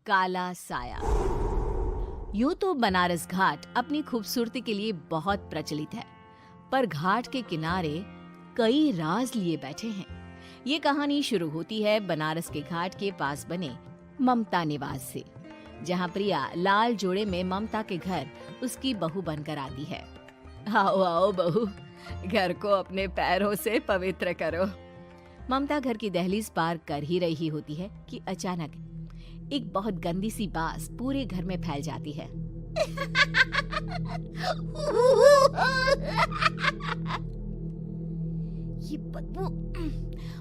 काला साया। यूं तो बनारस घाट अपनी खूबसूरती के लिए बहुत प्रचलित है, पर घाट के किनारे कई राज लिए बैठे हैं। ये कहानी शुरू होती है बनारस के घाट के पास बने ममता निवास से, जहाँ प्रिया लाल जोड़े में ममता के घर उसकी बहू बनकर आती है। आओ आओ बहू, घर को अपने पैरों से पवित्र करो। ममता घर की दहलीज पार कर ही रही होती है कि अचानक एक बहुत गंदी सी बास पूरे घर में फैल जाती है। ये बदबू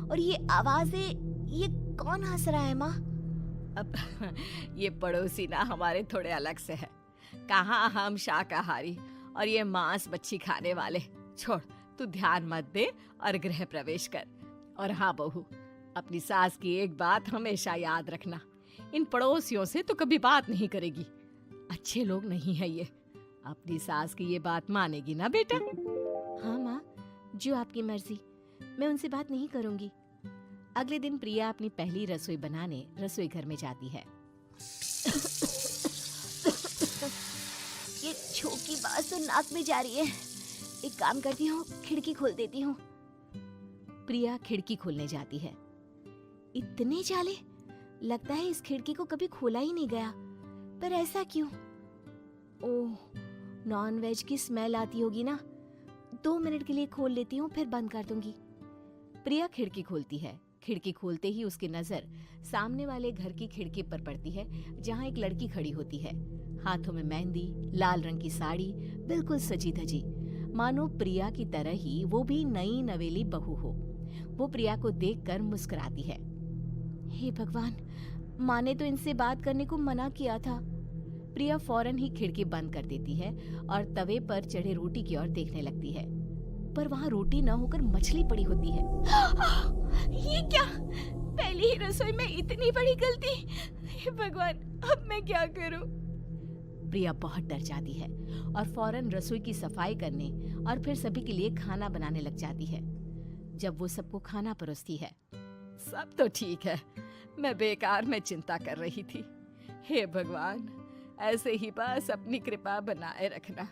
और ये आवाजें, ये कौन हंस रहा है माँ? अब ये पड़ोसी ना हमारे थोड़े अलग से है। कहाँ हम शाकाहारी और ये मांस मच्छी खाने वाले। छोड़, तू ध्यान मत दे और गृह प्रवेश कर। और हाँ बहू, अपनी सास की एक बात हमेशा याद रखना, इन पड़ोसियों से तो कभी बात नहीं करेगी। अच्छे लोग नहीं है ये। अपनी सास की ये बात मानेगी ना बेटा? हाँ माँ, जो आपकी मर्जी, मैं उनसे बात नहीं करूंगी। अगले दिन प्रिया अपनी पहली रसोई बनाने रसोई घर में जाती है। ये छोकी बात तो नाक में जा रही है। एक काम करती हूँ, खिड़की खोल देती हूँ। प्रिया खिड़की खोलने जाती है। इतने जाले, लगता है इस खिड़की को कभी खोला ही नहीं गया। पर ऐसा क्यों? ओह, नॉन वेज की स्मेल आती होगी ना। 2 मिनट के लिए खोल लेती हूँ, फिर बंद कर दूंगी। प्रिया खिड़की खोलती है। खिड़की खोलते ही उसकी नजर सामने वाले घर की खिड़की पर पड़ती है, जहाँ एक लड़की खड़ी होती है। हाथों में मेहंदी, लाल रंग की साड़ी, बिल्कुल सजी धजी, मानो प्रिया की तरह ही वो भी नई नवेली बहू हो। वो प्रिया को देखकर मुस्कुराती है। हे भगवान, माँ ने तो इनसे बात करने को मना किया था। प्रिया फौरन ही खिड़की बंद कर देती है और तवे पर चढ़े रोटी की ओर देखने लगती है, पर वहाँ रोटी न होकर मछली पड़ी होती है। ये क्या? पहली ही रसोई में इतनी बड़ी गलती! हे भगवान, अब मैं क्या करूं? प्रिया बहुत डर जाती है और फौरन रसोई की सफाई करने और फिर सभी के लिए खाना बनाने लग जाती है। जब वो सबको खाना परोसती है, सब तो ठीक है, मैं बेकार में चिंता कर रही थी। हे भगवान, ऐसे ही बस अपनी कृपा बनाए रखना।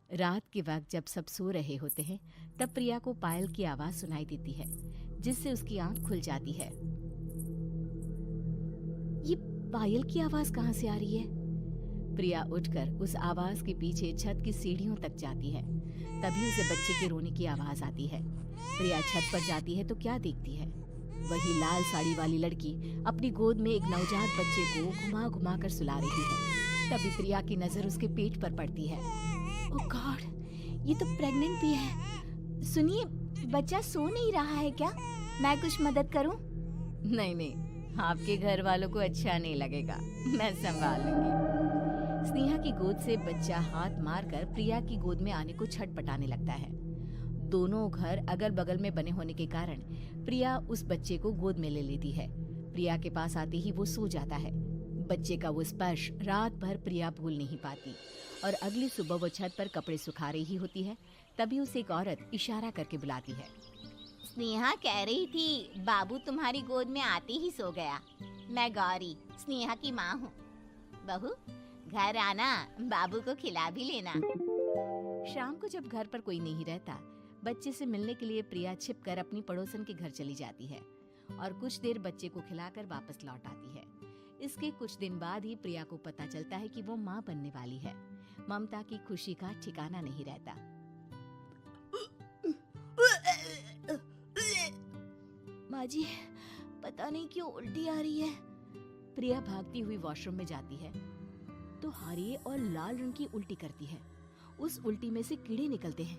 रात के वक्त जब सब सो रहे होते हैं, तब प्रिया को पायल की आवाज सुनाई देती है, जिससे उसकी आंख खुल जाती है। ये पायल की आवाज कहाँ से आ रही है? प्रिया उठकर उस आवाज के पीछे छत की सीढ़ियों तक जाती है। तभी उसे बच्चे के रोने की आवाज आती है। प्रिया छत पर जाती है तो क्या देखती है? वही लाल साड़ी वाली लड़की अपनी गोद में एक नवजात बच्चे को घुमा घुमा कर सुला रही है। तभी प्रिया की नजर उसके पेट पर पड़ती है। ओह गॉड, ये तो प्रेग्नेंट भी है। सुनिए, बच्चा सो नहीं रहा है क्या? मैं कुछ मदद करूं? नहीं नहीं, आपके घर वालों को अच्छा नहीं लगेगा, मैं संभाल लूंगी। स्नेहा की गोद से बच्चा हाथ मारकर प्रिया की गोद में आने को छटपटाने लगता है। दोनों घर अगल बगल में बने होने के कारण प्रिया उस बच्चे को गोद में ले लेती है। प्रिया के पास आते ही वो सो जाता है। बच्चे का वो स्पर्श रात भर प्रिया भूल नहीं पाती और अगली सुबह वो छत पर कपड़े सुखा रही होती है। तभी उसे एक औरत इशारा करके बुलाती है। स्नेहा कह रही थी बाबू तुम्हारी गोद में आते ही सो गया। मैं गौरी, स्नेहा की माँ हूँ। बहू, घर आना, बाबू को खिला भी लेना। शाम को जब घर पर कोई नहीं रहता, बच्चे से मिलने के लिए प्रिया छिपकर अपनी पड़ोसन के घर चली जाती है और कुछ देर बच्चे को खिलाकर वापस लौट आती है। इसके कुछ दिन बाद ही प्रिया को पता चलता है कि वो माँ बनने वाली है। ममता की खुशी का ठिकाना नहीं रहता। माँ जी, पता नहीं क्यों उल्टी आ रही है। प्रिया भागती हुई वॉशरूम में जाती है तो हरे और लाल रंग की उल्टी करती है। उस उल्टी में से कीड़े निकलते हैं।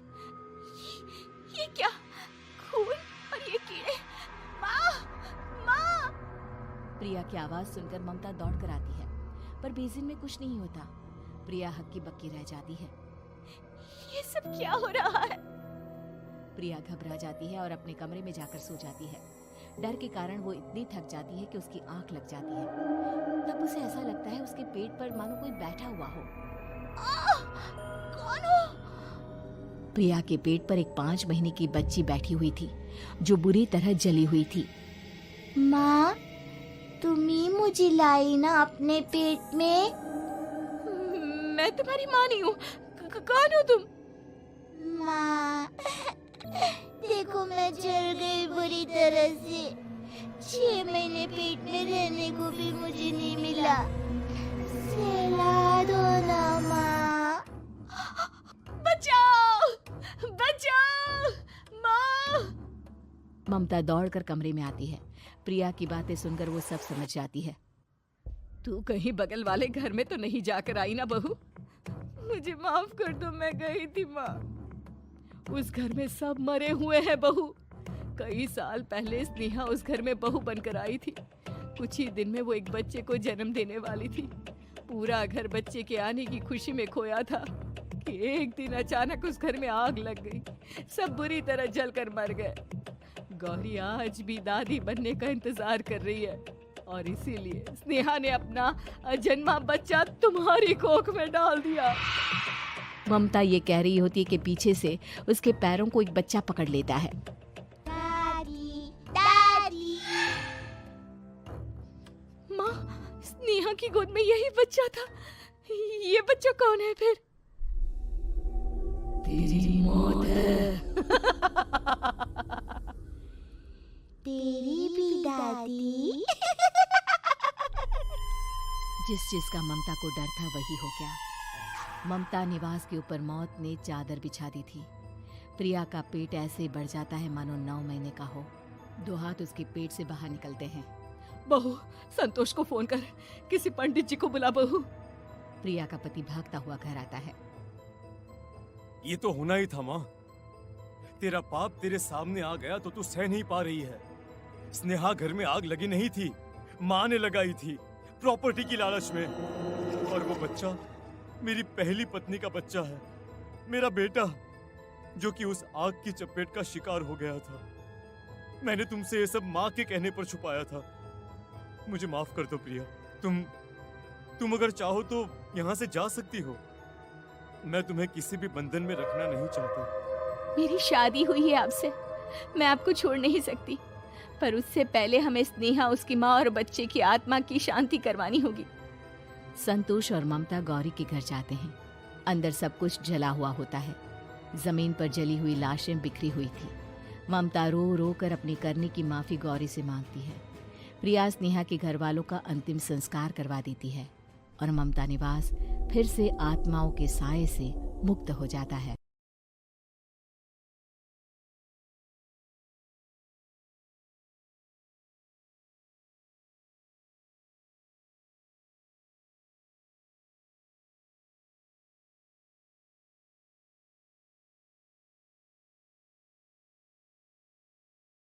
ये क्या? खून और ये कीड़े! माँ! माँ! प्रिया की आवाज सुनकर ममता दौड़ कर आती है, पर बेसिन में कुछ नहीं होता। प्रिया हक्की बक्की रह जाती है। ये सब क्या हो रहा है? प्रिया घबरा जाती है और अपने कमरे में जाकर सो जाती है। डर के कारण वो इतनी थक जाती है कि उसकी आंख लग जाती है। तब उसे ऐसा लगता है उसके पेट पर मानो कोई बैठा हुआ हो। कौन हो? प्रिया के पेट पर एक 5 महीने की बच्ची बैठी हुई थी, जो बुरी तरह जली हुई थी। माँ, तुम ही मुझे लाई ना अपने पेट में। मैं तुम्हारी माँ नहीं हूँ। कौन हो तुम? माँ, देखो मैं जल गई बुरी तरह से। 6 महीने पेट में रहने को भी मुझे नहीं मिला। सहला दो ना माँ। बचाओ, बचाओ, माँ। ममता दौड़कर कमरे में आती है। प्रिया की बातें सुनकर वो सब समझ जाती है। तू कहीं बगल वाले घर में तो नहीं जाकर आई ना बहू? मुझे माफ कर दो, मैं गई थी माँ। उस घर में सब मरे हुए हैं बहू। कई साल पहले स्नेहा उस घर में बहू बनकर आई थी। कुछ ही दिन में वो एक बच्चे को जन्म देने वाली थी। पूरा घर बच्चे के आने की खुशी में खोया था कि एक दिन अचानक उस घर में आग लग गई। सब बुरी तरह जलकर मर गए। गौरी आज भी दादी बनने का इंतजार कर रही है और इसीलिए स्नेहा ने अपना अजन्मा बच्चा तुम्हारी कोख में डाल दिया। ममता ये कह रही होती है कि पीछे से उसके पैरों को एक बच्चा पकड़ लेता है। दादी, दादी। माँ, स्नेहा की गोद में यही बच्चा था। ये बच्चा कौन है फिर? तेरी मौत है। तेरी भी दादी। जिस चीज का ममता को डर था वही हो गया। ममता निवास के ऊपर मौत ने चादर बिछा दी थी। प्रिया का पेट ऐसे बढ़ जाता है मानो 9 महीने का हो। 2 हाथ उसके पेट से बाहर निकलते हैं। बहू, संतोष को फोन कर, किसी पंडित जी को बुला बहू। प्रिया का पति भागता हुआ घर आता है। ये तो होना ही था माँ। तेरा पाप तेरे सामने आ गया तो तू सह नहीं पा रही है। स्नेहा घर में आग लगी नहीं थी, माँ ने लगाई थी, प्रॉपर्टी की लालच में। और वो बच्चा मेरी पहली पत्नी का बच्चा है, मेरा बेटा, जो कि उस आग की चपेट का शिकार हो गया था। मैंने तुमसे ये सब माँ के कहने पर छुपाया था। मुझे माफ कर दो प्रिया। तुम अगर चाहो तो यहाँ से जा सकती हो। मैं तुम्हें किसी भी बंधन में रखना नहीं चाहता। मेरी शादी हुई है आपसे, मैं आपको छोड़ नहीं सकती, पर उससे पहले हमें स्नेहा, उसकी माँ और बच्चे की आत्मा की शांति करवानी होगी। संतोष और ममता गौरी के घर जाते हैं। अंदर सब कुछ जला हुआ होता है। जमीन पर जली हुई लाशें बिखरी हुई थी। ममता रो रो कर अपनी करने की माफी गौरी से मांगती है। प्रिया स्नेहा के घर वालों का अंतिम संस्कार करवा देती है और ममता निवास फिर से आत्माओं के साए से मुक्त हो जाता है।